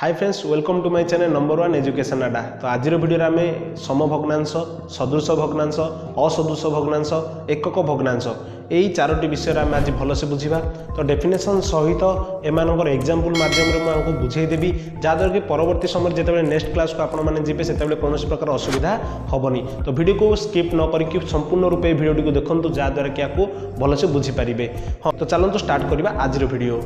Hi friends, welcome to my channel number 1 education Adda. तो आज video में आम समभग्नांश, सदृश भग्नांश, असदृश भग्नांश, एकक भग्नांश यही चारोटी विषय में आज भलसे बुझा। तो डेफिनेशन सहित एम एग्जांपल माध्यम मुझे बुझेदेवी जहाँद्वारा कि परवर्ती समय जो नेक्स्ट क्लास को आपने से कौन प्रकार असुविधा हेनी। तो वीडियो को स्किप न करके संपूर्ण रूपे वीडियो को देखो जहाँद्वारा कि आपको भलसे बुझीपारे। हाँ, तो चलते स्टार्ट करवा आज वीडियो।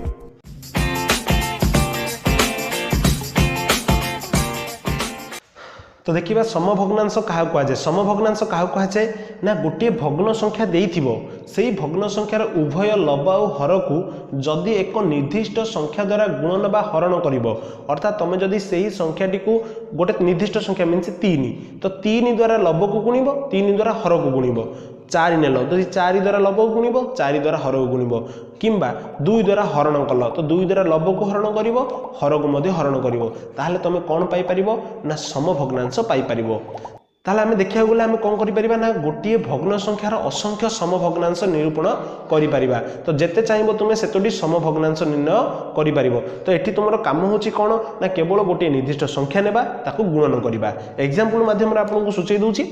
तो देखिए समभग्नांश क्या कहुए। समभग्नांश क्या कहुए ना गोटे भग्न संख्या देइथिबो सेही भग्न संख्यार उभय लब और हर को जदि एक निर्दिष्ट संख्या द्वारा गुणन बा हरण करिवो, अर्थात तुम जदि सही संख्याटी को गोटे निर्दिष्ट संख्या मीन्स 3, तो 3 द्वारा लब को गुणिब, 3 द्वारा हर को गुणिब। 4 नेल तो 4 द्वारा लब को गुणिब, 4 द्वारा हर को गुणिब, किंबा 2 द्वारा हरण कल तो 2 द्वारा लब को हरण करिवो, हर को मध्य हरण करिवो। ताहले तुम कौन पाई परिवो ना समभग्नांश पाई परिवो। ताहले आमे देखिया गले आमे कोन करि परिबा ना गोटिए भग्न संख्यार असंख्य समभग्नांश निरूपण करि परिबा। तो जेते चाहिबो तुमे सेतोडी समभग्नांश निर्णय करि परिबो। तो एठी तुमरो काम होची कोन ना केवल गोटिए निर्दिष्ट संख्या नेबा ताकू गुणन करिबा। एग्जांपल माध्यम रे आपनको सूचै दूची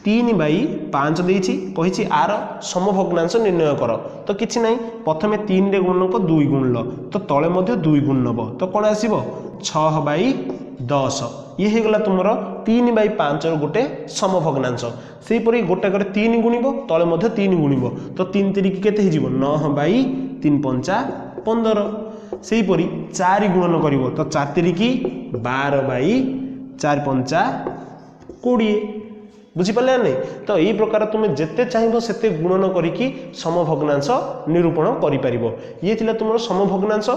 3/5 देइछि कहिछि आर समभग्नांश निर्णय कर। तो किछि नाही, प्रथमे 3 रे गुणन को 2 गुणल तो तळे मध्ये 2 गुण नबो तो कोन आसीबो 6/10। ये हो गला तुमर 3/5 गोटे समभग्नांश। से परी गोटा करे 3 गुणिबो तळे मध्ये 3 गुणिबो तो 3 तिरिकी केते हिजिबो 9/3 पंचा 15। से परी 4 गुणन करिवो तो 4 तिरिकी 12/4 पंचा 20। बुझीपारे नहीं। तो यही प्रकार तुम्हें जिते चाहिए सेते गुणन करिकी समभग्नांश निरूपण करिपारिबो। ये थिला तुमरो समभग्नांश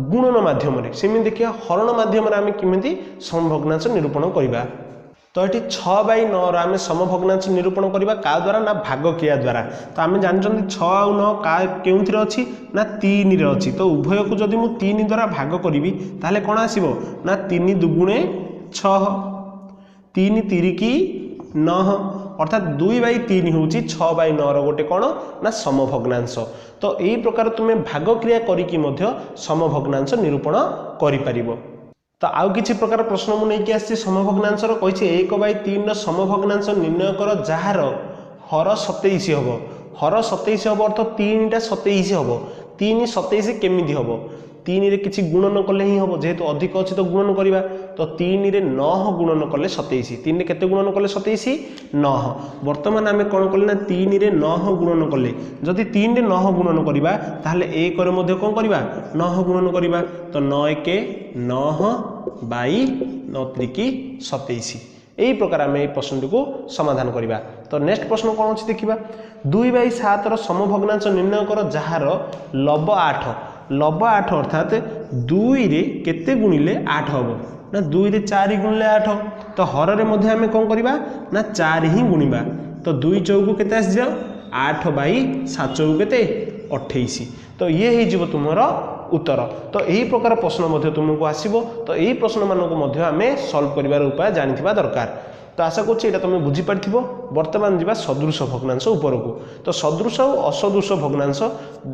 गुणन माध्यम रे। सेमि देखिया हरण माध्यम रे आमे किमिति समभग्नांश निरूपण करिबा। तो ये 6/9 आम समभग्नांश निरूपण करवा का द्वारा ना भाग क्रिया द्वारा। तो आम जानते 6 और 9 के अच्छी ना 3 रे अच्छी। तो उभय को जदि मु 3 द्वारा भाग करी ताहले कौन आसीबो ना 3 दुगुणे 6, 3 तिरिकी 9, अर्थात 2/3 हूँ 6/9 गोटे कौन ना समभग्नांश। तो यही प्रकार तुम्हें भाग क्रिया करिकी मध्य समभग्नांश निरूपण करिपारिबो। तो आउ किछि प्रकार प्रश्न मु नहीं आसी समभग्नांश कही 1/3 समभग्नांश निर्णय कर जार हर 27 हम। हर 27 हम अर्थ 3टा 27 हम। 3 27 केमिति हम? 3 रे किछि गुणन कले ही हम, जेहेतु अधिक अच्छी तो गुणन करवा। तो 3 रे 9 गुणन कले 27। 3 रे केते गुणन कले 27? 9। वर्तमान आमे कोन कले ना 3 रे 9 गुणन कले। जदि 3 रे 9 गुणन करवा ताहले 1 रे मध्ये कोन करवा 9 गुणन करवा। तो 9 1 9/9 त्रिकी 27। यही प्रकार आम ये प्रश्न को समाधान करवा। तो नेक्स्ट प्रश्न कौन अच्छी देखा 2/7 समभग्नांश निर्णय कर जार लब 8। लब 8 अर्थात 2 रे केते गुणिले 8 हम ना 2 रे 4 गुणिले 8। तो हर रे मध्ये आमे कोन करबा ना 4 ही गुणिबा। तो 2 चौक केते आसी जाओ 8/7 चौक केते 28। तो ये ही जीव तुमरो उत्तर। तो यही प्रकार प्रश्न मध्य तुमको आसीबो। तो यही प्रश्न मानको मध्य आमे सॉल्व करिवार उपाय जानिथिबा दरकार। तो आशा करछि एटा तुम बुझी पारथिबो। वर्तमान जीवा सदृश भग्नांश ऊपर को। तो सदृश और असदृश भग्नांश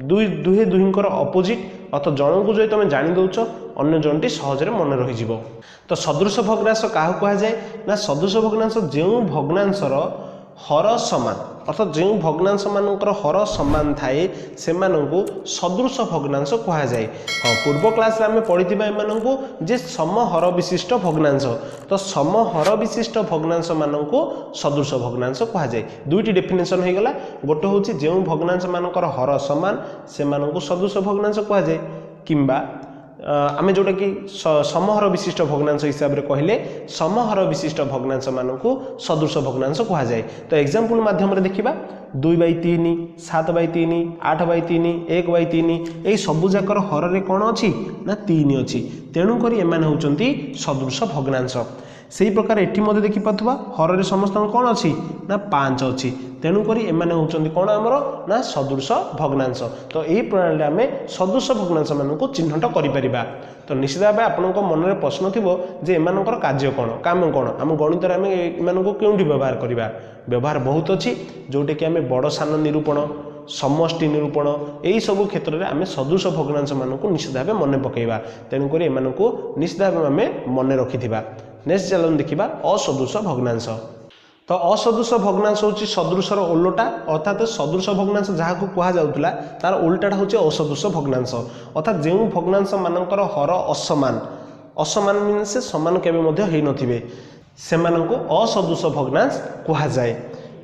दुहे दुहिंकर अपोजिट, अर्थात जन को जो तुम जानी दौच अन्य जनटी सहजरे मन रही जीवो। तो सदृश भग्नांश क्या कहा जाए ना सदृश भग्नांश जो भग्नांशर हर समान, अर्थात जो भग्नांश मानकर हर समान थाए से सदृश भग्नांश कहा जाए। हाँ, पूर्व क्लास आम पढ़ी एमानंकु जे समहर विशिष्ट भग्नांश। तो समहर विशिष्ट भग्नांश मानक सदृश भग्नांश कहा जाए। दुईटी डेफिनेशन हो गला। गोटे हूँ जो भग्नांश मानकर हर समान से सदृश भग्नांश कहा जाए, किंबा आमे जोटा कि समहर विशिष्ट भग्नांश हिसाब से कहले समहर विशिष्ट भग्नांश मानक सदृश भग्नांश कहा जाए। तो एग्जांपल माध्यम रे देखिबा 2/3, 7/3, 8/3, 1/3 यही सबू जाकर हर रे कौन अच्छी ना 3 अच्छी। तेणुक एमाने होउचंती सदृश भग्नांश। से प्रकार एठी मध्य देखि पाथुबा हर रे समस्त कौन अच्छी ना 5 अच्छी। तेणुक एमाने होउचंती कौन आमर ना सदृश भग्नांश। तो यही प्रणाली आमे सदृश भग्नांश मानक चिन्हट करि परिबा। तो निश्चित भाव आपनक मन में प्रश्न थिबो जे एमानकर कार्य कौन काम कौन आम गणित रे आमे एमानक केउंठी व्यवहार करिबा। व्यवहार बहुत अच्छी जोटे कि आमे बड़ सान निरूपण, समष्टि निरूपण यही सब क्षेत्र में आम सदृश भग्नांश मानक निश्चित भाव मन पकईवा तेणुक एम निश्चित भाव आम मन रखि। नेक्स्ट चलन देखा असदृश भग्नांश। तो असदृश भग्नांश हूँ सदृशर ओलटा अर्थात सदृश भग्नांश जहाँ को कहुला तार उल्टाटा हूँ असदृश भग्नांश अर्थात जो भग्नांश मानकर हर असमान असमान मीन्स समान केवे नथिबे सेमानंको असदृश भग्नांश कहुए।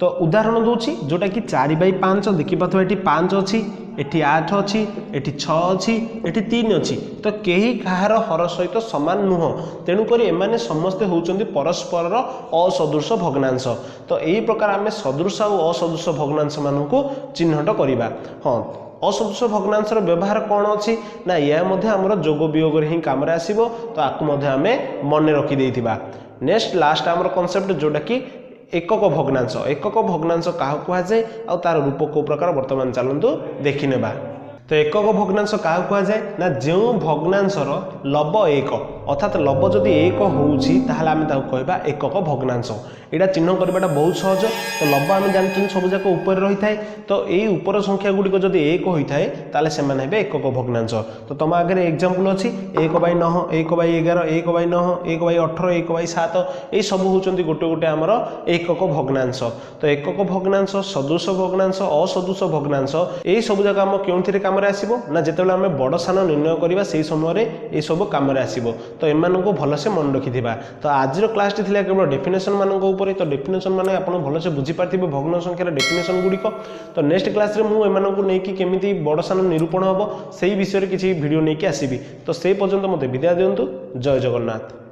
तो उदाहरण दूची जोटा कि 4/5 देखिपे ये 5 अच्छी एटी 8 अच्छी एटी 6 अच्छी एटी 3 अच्छी तो कहीं कहार हर सहित सामान नुह तेणुक एमाने समस्ते होउचंदी परस्पर असदृश भग्नांश। तो यही प्रकार आम सदृश और असदृश भग्नांश मानक चिन्हट करवा। हाँ असदृश भग्नांशर व्यवहार कौन अच्छी ना या आमर जोग वियोग ही काम आसो तो आपको आम मन रखी। नेक्स्ट लास्ट आमर कॉन्सेप्ट जोटा कि एकक भग्नांश क्या कहुए आ तार रूप को प्रकार वर्तमान चलतु देखने। तो एकक भग्नांश क्या कहुए ना जो भग्नांशर लब एक अर्थात लब जदि एक होगा एकक भग्नांश। यहाँ चिन्ह करवाटा बहुत सहज। तो लब आम जानते सब जाक ऊपर रही है तो यही ऊपर संख्या गुड़िक जब एक होता है ताले से एकक भग्नांश। तो तुम आगे एग्जांपल अच्छी 1/9 1/11 1/9 1/18 1/7 ये सब होती गोटे गोटे आमर एकक भग्नांश। तो एकक भग्नांश सदृश भग्नांश असदृश भग्नांश यही सब जाक आम क्यों काम आसो ना जिते आम बड़ सान निर्णय करवा से समय ये सब कम आसो। तो एम भलसे मन रखि। तो आज क्लास टी केवल डेफिनेशन मान तो डेफिनेशन माने आप भलसे बुझीपारे भग्न संख्यार डेफिनेशन गुड़िक। तो नेक्स्ट क्लास रे मुझे नहीं केमी बड़ सान निरूपण हम से विषय किसी वीडियो नहीं आसबि। तो से पर्यंत मत विदाय दिंतु। जय जगन्नाथ।